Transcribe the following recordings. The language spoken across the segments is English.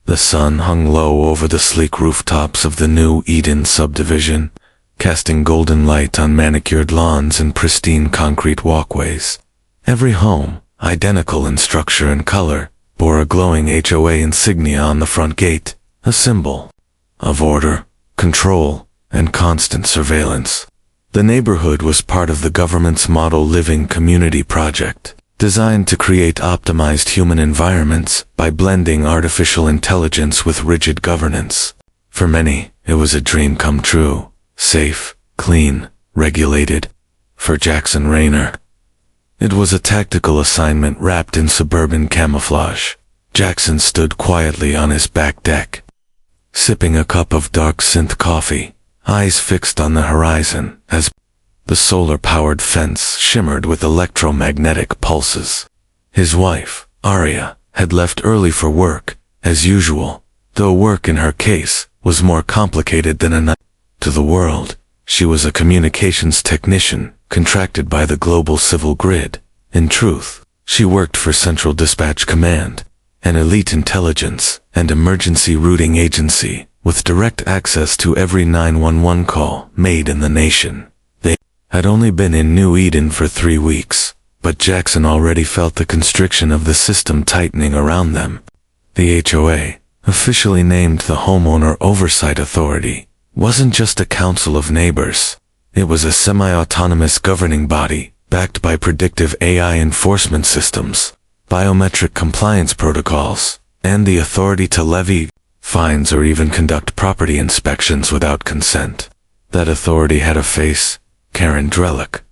The sun hung low over the sleek rooftops of the new Eden subdivision, casting golden light on manicured lawns and pristine concrete walkways. Every home, identical in structure and color, bore a glowing HOA insignia on the front gate, a symbol of order, control, and constant surveillance. The neighborhood was part of the government's Model Living Community project, designed to create optimized human environments by blending artificial intelligence with rigid governance. For many, it was a dream come true. Safe, clean, regulated. For Jackson Rayner, it was a tactical assignment wrapped in suburban camouflage. Jackson stood quietly on his back deck, sipping a cup of dark synth coffee, eyes fixed on the horizon as the solar-powered fence shimmered with electromagnetic pulses. His wife, Aria, had left early for work, as usual, though work in her case was more complicated than enough. To the world, she was a communications technician contracted by the global civil grid. In truth, she worked for Central Dispatch Command, an elite intelligence and emergency routing agency with direct access to every 911 call made in the nation. They had only been in New Eden for 3 weeks, but Jackson already felt the constriction of the system tightening around them. The HOA, officially named the Homeowner Oversight Authority, wasn't just a council of neighbors. It was a semi-autonomous governing body, backed by predictive AI enforcement systems, biometric compliance protocols, and the authority to levy fines or even conduct property inspections without consent. That authority had a face: Karen Drellick.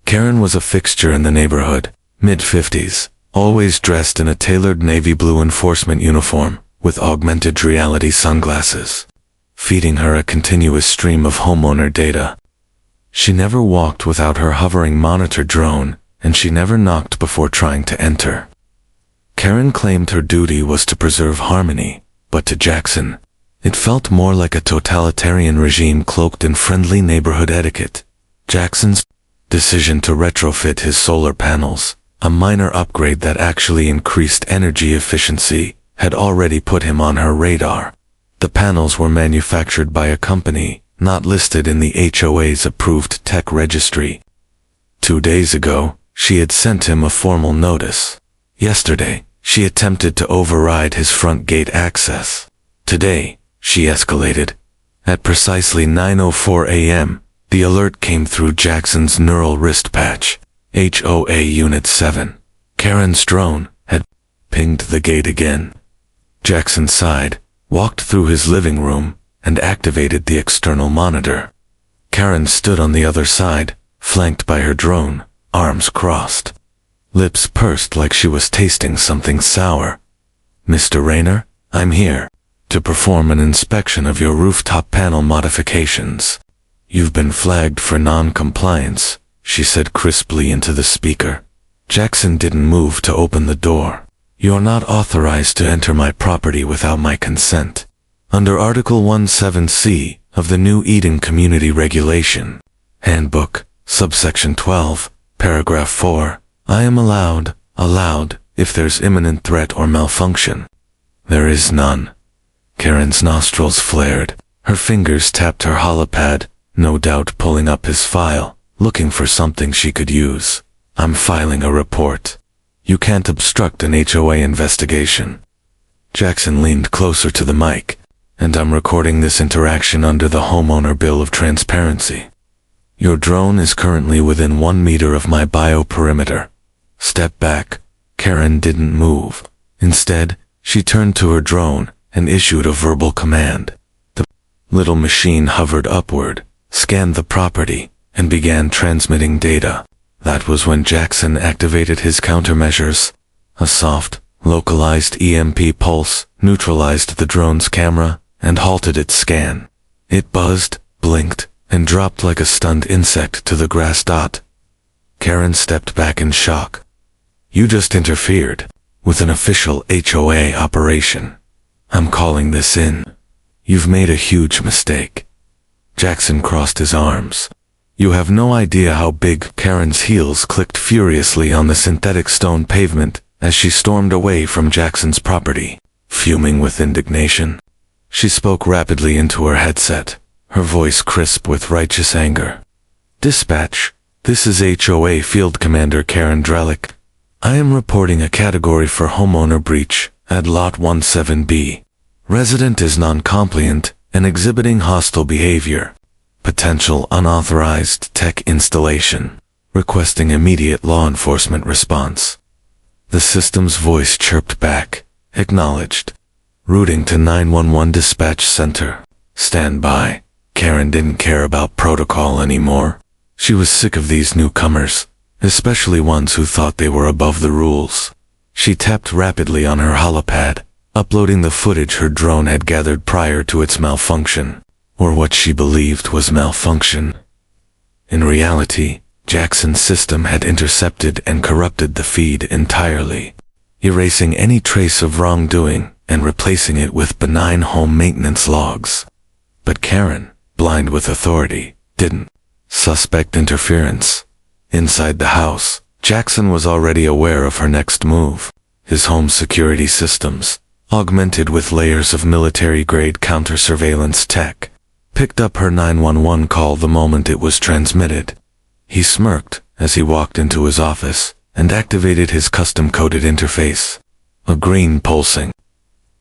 Karen was a fixture in the neighborhood, mid-50s, always dressed in a tailored navy blue enforcement uniform, with augmented reality sunglasses, feeding her a continuous stream of homeowner data. She never walked without her hovering monitor drone, and she never knocked before trying to enter. Karen claimed her duty was to preserve harmony, but to Jackson, it felt more like a totalitarian regime cloaked in friendly neighborhood etiquette. Jackson's decision to retrofit his solar panels, a minor upgrade that actually increased energy efficiency, had already put him on her radar. The panels were manufactured by a company not listed in the HOA's approved tech registry. 2 days ago, she had sent him a formal notice. Yesterday, she attempted to override his front gate access. Today, she escalated. At precisely 9:04 a.m., the alert came through Jackson's neural wrist patch. HOA Unit 7. Karen's drone had pinged the gate again. Jackson sighed, walked through his living room, and activated the external monitor. Karen stood on the other side, flanked by her drone, arms crossed, lips pursed like she was tasting something sour. "Mr. Rayner, I'm here to perform an inspection of your rooftop panel modifications. You've been flagged for non-compliance," she said crisply into the speaker. Jackson didn't move to open the door. "You're not authorized to enter my property without my consent. Under Article 17C of the New Eden Community Regulation, Handbook, Subsection 12, Paragraph 4, I am allowed, if there's imminent threat or malfunction." "There is none." Karen's nostrils flared. Her fingers tapped her holopad, no doubt pulling up his file, looking for something she could use. "I'm filing a report. You can't obstruct an HOA investigation." Jackson leaned closer to the mic. "And I'm recording this interaction under the Homeowner Bill of Transparency. Your drone is currently within 1 meter of my bioperimeter. Step back." Karen didn't move. Instead, she turned to her drone and issued a verbal command. The little machine hovered upward, scanned the property, and began transmitting data. That was when Jackson activated his countermeasures. A soft, localized EMP pulse neutralized the drone's camera and halted its scan. It buzzed, blinked, and dropped like a stunned insect to the grass dot. Karen stepped back in shock. "You just interfered with an official HOA operation. I'm calling this in. You've made a huge mistake." Jackson crossed his arms. "You have no idea how big." Karen's heels clicked furiously on the synthetic stone pavement as she stormed away from Jackson's property. fuming with indignation. She spoke rapidly into her headset, her voice crisp with righteous anger. "Dispatch, this is HOA Field Commander Karen Drelick. I am reporting a category for homeowner breach at Lot 17B. Resident is non-compliant and exhibiting hostile behavior. Potential unauthorized tech installation. Requesting immediate law enforcement response." The system's voice chirped back. "Acknowledged. Routing to 911 dispatch center. Stand by." Karen didn't care about protocol anymore. She was sick of these newcomers, especially ones who thought they were above the rules. She tapped rapidly on her holopad, uploading the footage her drone had gathered prior to its malfunction, or what she believed was malfunction. In reality, Jackson's system had intercepted and corrupted the feed entirely, erasing any trace of wrongdoing and replacing it with benign home maintenance logs. But Karen, blind with authority, didn't suspect interference. Inside the house, Jackson was already aware of her next move. His home security systems, augmented with layers of military-grade counter-surveillance tech, picked up her 911 call the moment it was transmitted. He smirked as he walked into his office and activated his custom-coded interface. A green pulsing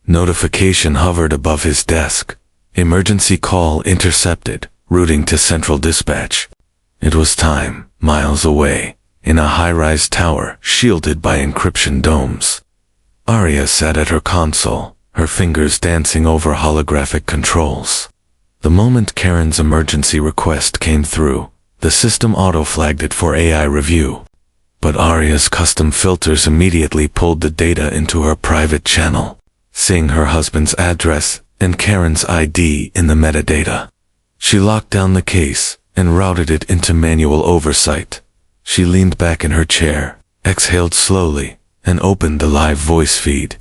notification hovered above his desk. Emergency call intercepted, routing to central dispatch. It was time, miles away, in a high-rise tower shielded by encryption domes. Arya sat at her console, her fingers dancing over holographic controls. The moment Karen's emergency request came through, the system auto-flagged it for AI review. But Arya's custom filters immediately pulled the data into her private channel, seeing her husband's address and Karen's ID in the metadata. She locked down the case and routed it into manual oversight. She leaned back in her chair, exhaled slowly, and opened the live voice feed.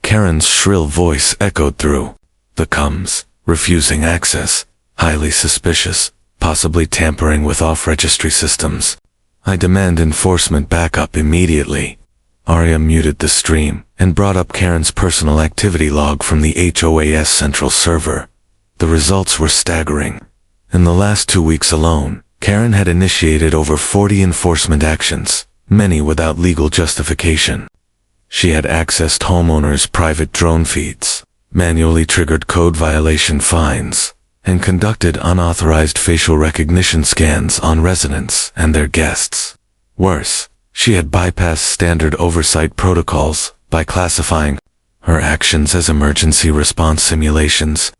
Karen's shrill voice echoed through the comms, refusing access, highly suspicious, possibly tampering with off-registry systems. "I demand enforcement backup immediately." Arya muted the stream and brought up Karen's personal activity log from the HOAS central server. The results were staggering. In the last 2 weeks alone, Karen had initiated over 40 enforcement actions, many without legal justification. She had accessed homeowners' private drone feeds, manually triggered code violation fines, and conducted unauthorized facial recognition scans on residents and their guests. Worse, she had bypassed standard oversight protocols by classifying her actions as emergency response simulations.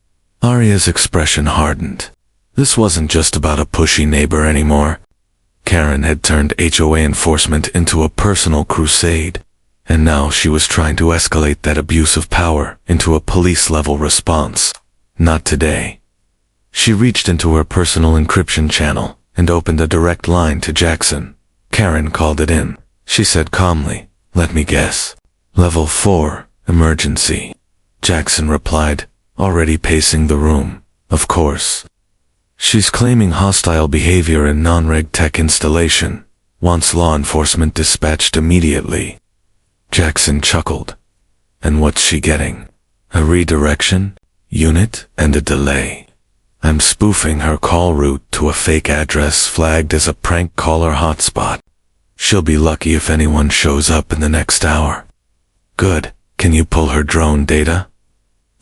Arya's expression hardened. This wasn't just about a pushy neighbor anymore. Karen had turned HOA enforcement into a personal crusade, and now she was trying to escalate that abuse of power into a police-level response. Not today. She reached into her personal encryption channel and opened a direct line to Jackson. Karen called it in. She said calmly, "Let me guess. Level 4, emergency." Jackson replied, already pacing the room. "Of course. She's claiming hostile behavior in non-reg tech installation. Wants law enforcement dispatched immediately." Jackson chuckled. "And what's she getting? A redirection, unit, and a delay. I'm spoofing her call route to a fake address flagged as a prank caller hotspot. She'll be lucky if anyone shows up in the next hour." "Good. Can you pull her drone data?"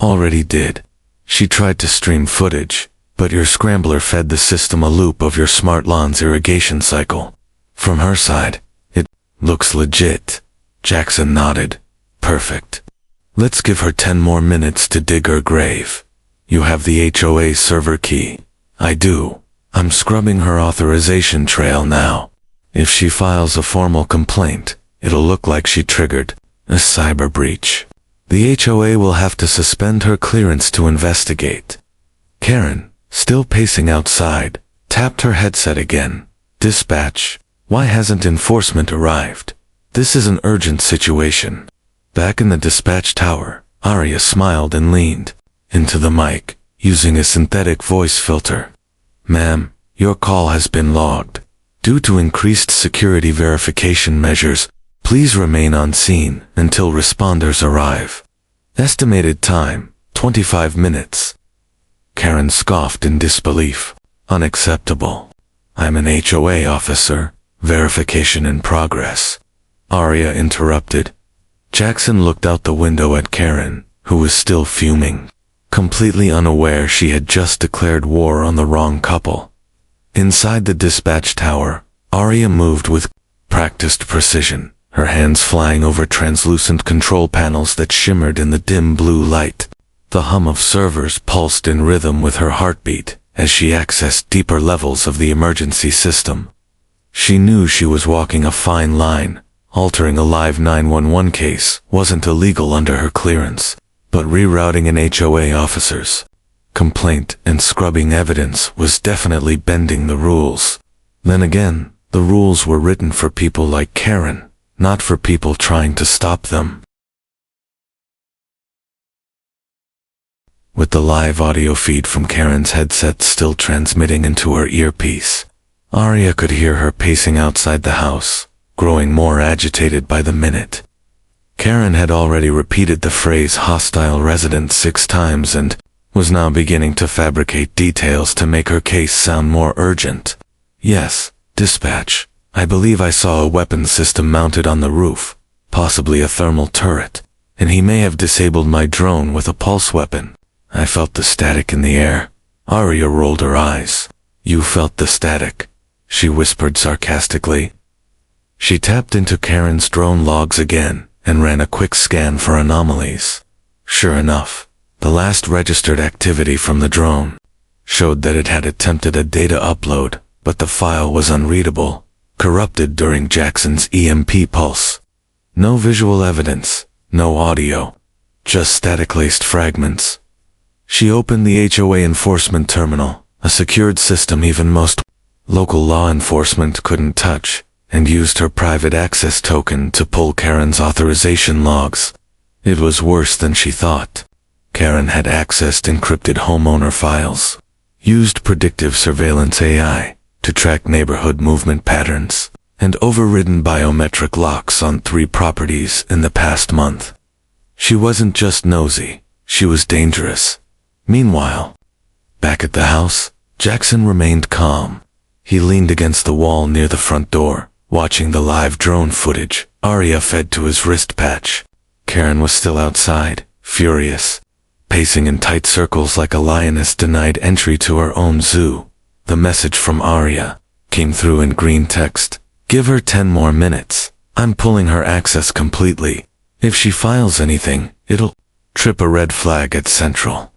"Already did. She tried to stream footage, but your scrambler fed the system a loop of your smart lawn's irrigation cycle. From her side, it looks legit." Jackson nodded. "Perfect. Let's give her 10 more minutes to dig her grave. You have the HOA server key." "I do. I'm scrubbing her authorization trail now. If she files a formal complaint, it'll look like she triggered a cyber breach. The HOA will have to suspend her clearance to investigate." Karen, still pacing outside, tapped her headset again. "Dispatch, why hasn't enforcement arrived? This is an urgent situation." Back in the dispatch tower, Arya smiled and leaned into the mic, using a synthetic voice filter. "Ma'am, your call has been logged. Due to increased security verification measures, please remain on scene until responders arrive." Estimated time, 25 minutes. Karen scoffed in disbelief. Unacceptable. I'm an HOA officer. Verification in progress. Arya interrupted. Jackson looked out the window at Karen, who was still fuming, completely unaware she had just declared war on the wrong couple. Inside the dispatch tower, Arya moved with practiced precision, her hands flying over translucent control panels that shimmered in the dim blue light. The hum of servers pulsed in rhythm with her heartbeat as she accessed deeper levels of the emergency system. She knew she was walking a fine line. Altering a live 911 case wasn't illegal under her clearance, but rerouting an HOA officer's complaint and scrubbing evidence was definitely bending the rules. Then again, the rules were written for people like Karen, not for people trying to stop them. With the live audio feed from Karen's headset still transmitting into her earpiece, Arya could hear her pacing outside the house, growing more agitated by the minute. Karen had already repeated the phrase hostile resident 6 times and was now beginning to fabricate details to make her case sound more urgent. Yes, dispatch. I believe I saw a weapons system mounted on the roof, possibly a thermal turret, and he may have disabled my drone with a pulse weapon. I felt the static in the air. Arya rolled her eyes. You felt the static, she whispered sarcastically. She tapped into Karen's drone logs again and ran a quick scan for anomalies. Sure enough, the last registered activity from the drone showed that it had attempted a data upload, but the file was unreadable, corrupted during Jackson's EMP pulse. No visual evidence, no audio, just static-laced fragments. She opened the HOA enforcement terminal, a secured system even most local law enforcement couldn't touch, and used her private access token to pull Karen's authorization logs. It was worse than she thought. Karen had accessed encrypted homeowner files, used predictive surveillance AI to track neighborhood movement patterns, and overridden biometric locks on 3 properties in the past month. She wasn't just nosy, she was dangerous. Meanwhile, back at the house, Jackson remained calm. He leaned against the wall near the front door, watching the live drone footage Arya fed to his wrist patch. Karen was still outside, furious, pacing in tight circles like a lioness denied entry to her own zoo. The message from Arya came through in green text. Give her 10 more minutes. I'm pulling her access completely. If she files anything, it'll trip a red flag at Central.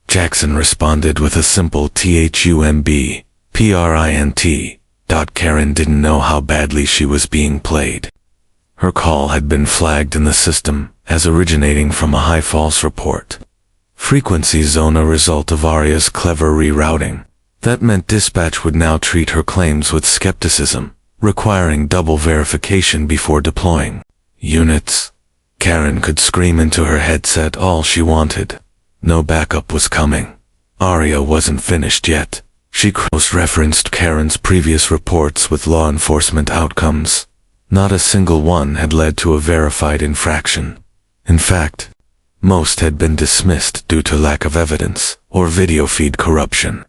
Jackson responded with a simple THUMB, PRINT. Karen didn't know how badly she was being played. Her call had been flagged in the system as originating from a high false report. Frequency zone, a result of Arya's clever rerouting. That meant dispatch would now treat her claims with skepticism, requiring double verification before deploying units. Karen could scream into her headset all she wanted. No backup was coming. Arya wasn't finished yet. She cross-referenced Karen's previous reports with law enforcement outcomes. Not a single one had led to a verified infraction. In fact, most had been dismissed due to lack of evidence or video feed corruption.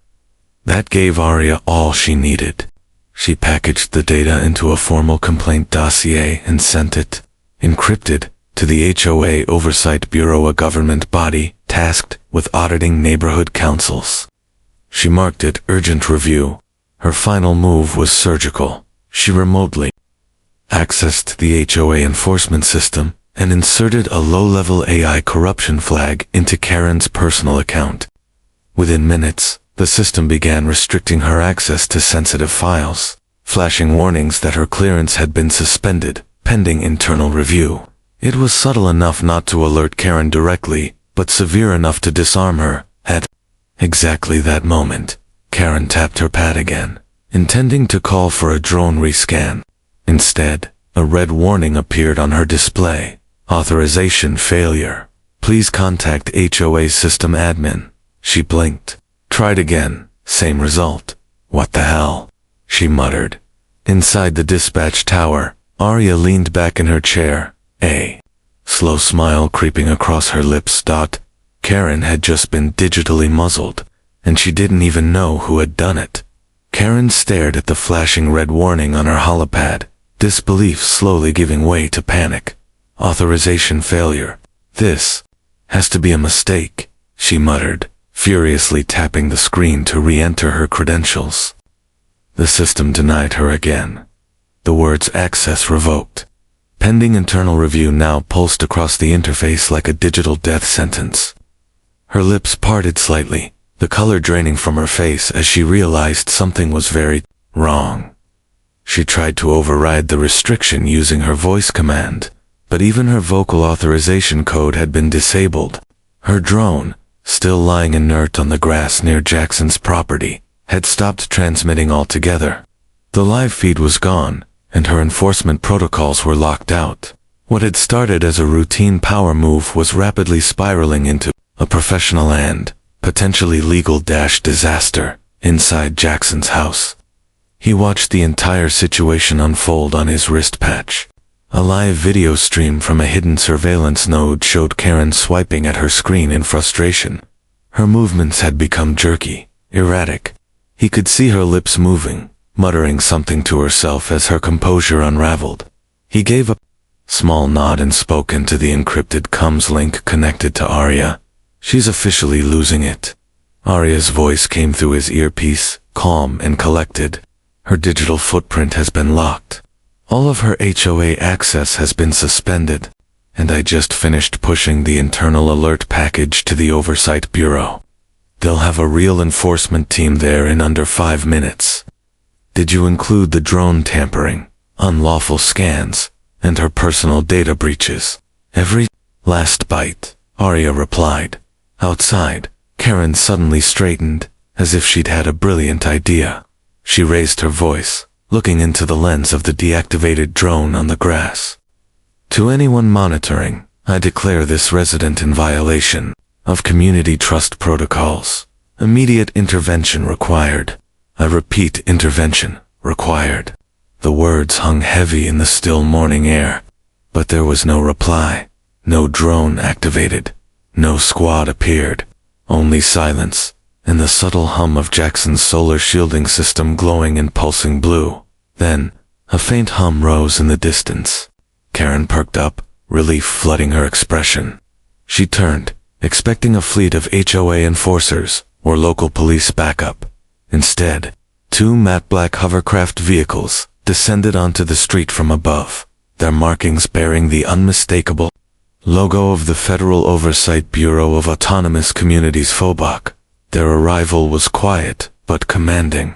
That gave Arya all she needed. She packaged the data into a formal complaint dossier and sent it, encrypted, to the HOA Oversight Bureau, a government body tasked with auditing neighborhood councils. She marked it urgent review. Her final move was surgical. She remotely accessed the HOA enforcement system and inserted a low-level AI corruption flag into Karen's personal account. Within minutes, the system began restricting her access to sensitive files, flashing warnings that her clearance had been suspended, pending internal review. It was subtle enough not to alert Karen directly, but severe enough to disarm her. At exactly that moment, Karen tapped her pad again, intending to call for a drone rescan. Instead, a red warning appeared on her display. Authorization failure. Please contact HOA system admin. She blinked. Tried again. Same result. What the hell? She muttered. Inside the dispatch tower, Arya leaned back in her chair. A slow smile creeping across her lips. Karen had just been digitally muzzled, and she didn't even know who had done it. Karen stared at the flashing red warning on her holopad, disbelief slowly giving way to panic. Authorization failure. This has to be a mistake, she muttered, furiously tapping the screen to re-enter her credentials. The system denied her again. The words access revoked. Pending internal review now pulsed across the interface like a digital death sentence. Her lips parted slightly, the color draining from her face as she realized something was very wrong. She tried to override the restriction using her voice command, but even her vocal authorization code had been disabled. Her drone, still lying inert on the grass near Jackson's property, had stopped transmitting altogether. The live feed was gone, and her enforcement protocols were locked out. What had started as a routine power move was rapidly spiraling into a professional and potentially legal disaster inside Jackson's house. He watched the entire situation unfold on his wrist patch. A live video stream from a hidden surveillance node showed Karen swiping at her screen in frustration. Her movements had become jerky, erratic. He could see her lips moving, muttering something to herself as her composure unraveled. He gave a small nod and spoke into the encrypted comms link connected to Arya. She's officially losing it. Arya's voice came through his earpiece, calm and collected. Her digital footprint has been locked. All of her HOA access has been suspended, and I just finished pushing the internal alert package to the Oversight Bureau. They'll have a real enforcement team there in under 5 minutes. Did you include the drone tampering, unlawful scans, and her personal data breaches? Every last bite, Arya replied. Outside, Karen suddenly straightened, as if she'd had a brilliant idea. She raised her voice, looking into the lens of the deactivated drone on the grass. To anyone monitoring, I declare this resident in violation of community trust protocols. Immediate intervention required. I repeat, intervention required. The words hung heavy in the still morning air, but there was no reply. No drone activated. No squad appeared. Only silence, and the subtle hum of Jackson's solar shielding system glowing and pulsing blue. Then, a faint hum rose in the distance. Karen perked up, relief flooding her expression. She turned, expecting a fleet of HOA enforcers or local police backup. Instead, 2 matte black hovercraft vehicles descended onto the street from above, their markings bearing the unmistakable logo of the Federal Oversight Bureau of Autonomous Communities (FOBOC). Their arrival was quiet but commanding,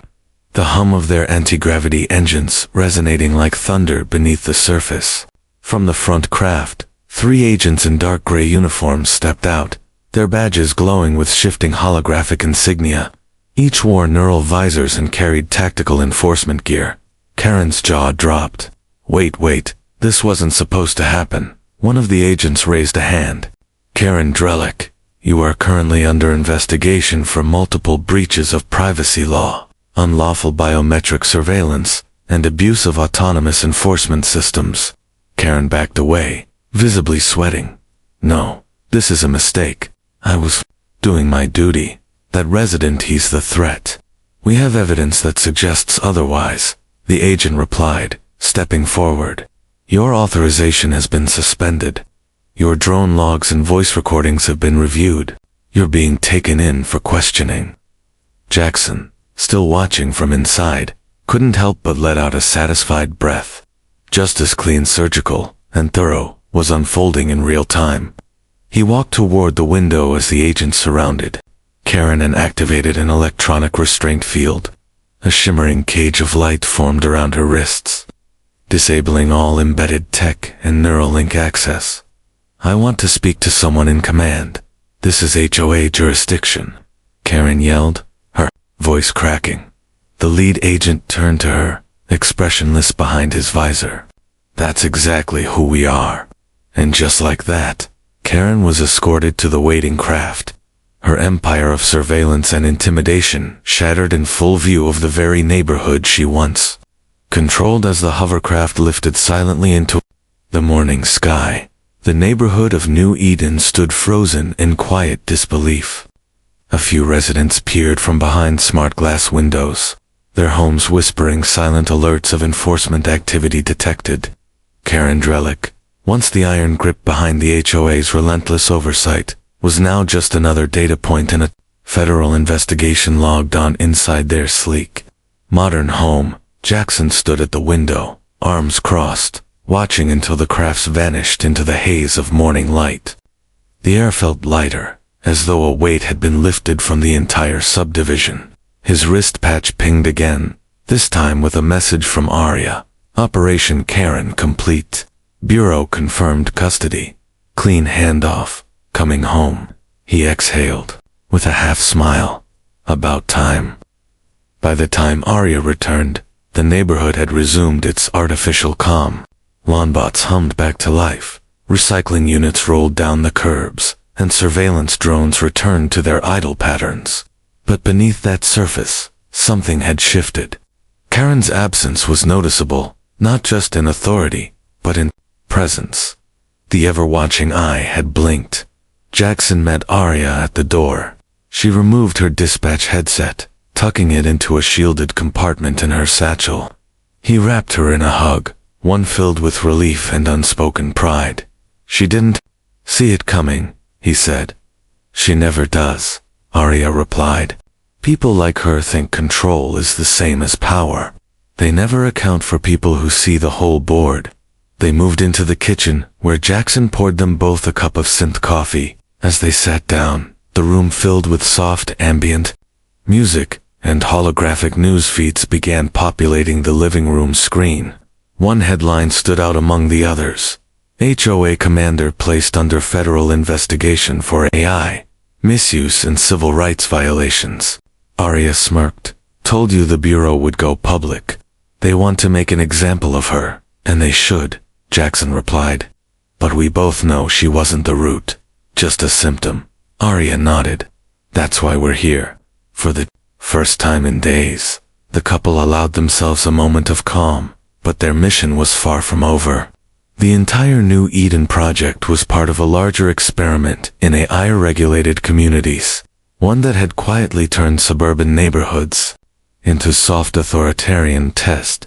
the hum of their anti-gravity engines resonating like thunder beneath the surface. From the front craft, 3 agents in dark gray uniforms stepped out, their badges glowing with shifting holographic insignia. Each wore neural visors and carried tactical enforcement gear. Karen's jaw dropped. Wait, this wasn't supposed to happen. One of the agents raised a hand. Karen Drellick, you are currently under investigation for multiple breaches of privacy law, unlawful biometric surveillance, and abuse of autonomous enforcement systems. Karen backed away, visibly sweating. No, this is a mistake. I was doing my duty. That resident, he's the threat. We have evidence that suggests otherwise, the agent replied, stepping forward. Your authorization has been suspended. Your drone logs and voice recordings have been reviewed. You're being taken in for questioning. Jackson, still watching from inside, couldn't help but let out a satisfied breath. Justice, clean, surgical, and thorough, was unfolding in real time. He walked toward the window as the agent surrounded Karen and activated an electronic restraint field. A shimmering cage of light formed around her wrists, disabling all embedded tech and Neuralink access. I want to speak to someone in command. This is HOA jurisdiction, Karen yelled, her voice cracking. The lead agent turned to her, expressionless behind his visor. That's exactly who we are. And just like that, Karen was escorted to the waiting craft. Her empire of surveillance and intimidation shattered in full view of the very neighborhood she once controlled as the hovercraft lifted silently into the morning sky. The neighborhood of New Eden stood frozen in quiet disbelief. A few residents peered from behind smart glass windows, their homes whispering silent alerts of enforcement activity detected. Karen Drellick, once the iron grip behind the HOA's relentless oversight, was now just another data point in a federal investigation logged on inside their sleek, modern home. Jackson stood at the window, arms crossed, watching until the crafts vanished into the haze of morning light. The air felt lighter, as though a weight had been lifted from the entire subdivision. His wrist patch pinged again, this time with a message from Aria. Operation Karen complete. Bureau confirmed custody. Clean handoff. Coming home. He exhaled, with a half smile. About time. By the time Aria returned, the neighborhood had resumed its artificial calm. Lawnbots hummed back to life, recycling units rolled down the curbs, and surveillance drones returned to their idle patterns. But beneath that surface, something had shifted. Karen's absence was noticeable, not just in authority, but in presence. The ever-watching eye had blinked. Jackson met Aria at the door. She removed her dispatch headset, tucking it into a shielded compartment in her satchel. He wrapped her in a hug, one filled with relief and unspoken pride. She didn't see it coming, he said. She never does, Aria replied. People like her think control is the same as power. They never account for people who see the whole board. They moved into the kitchen, where Jackson poured them both a cup of synth coffee. As they sat down, the room filled with soft ambient music, and holographic news feeds began populating the living room screen. One headline stood out among the others. HOA commander placed under federal investigation for AI misuse and civil rights violations. Aria smirked. Told you the Bureau would go public. They want to make an example of her, and they should, Jackson replied. But we both know she wasn't the root, just a symptom. Aria nodded. That's why we're here. For the first time in days, the couple allowed themselves a moment of calm. But their mission was far from over. The entire New Eden project was part of a larger experiment in AI-regulated communities, one that had quietly turned suburban neighborhoods into soft authoritarian test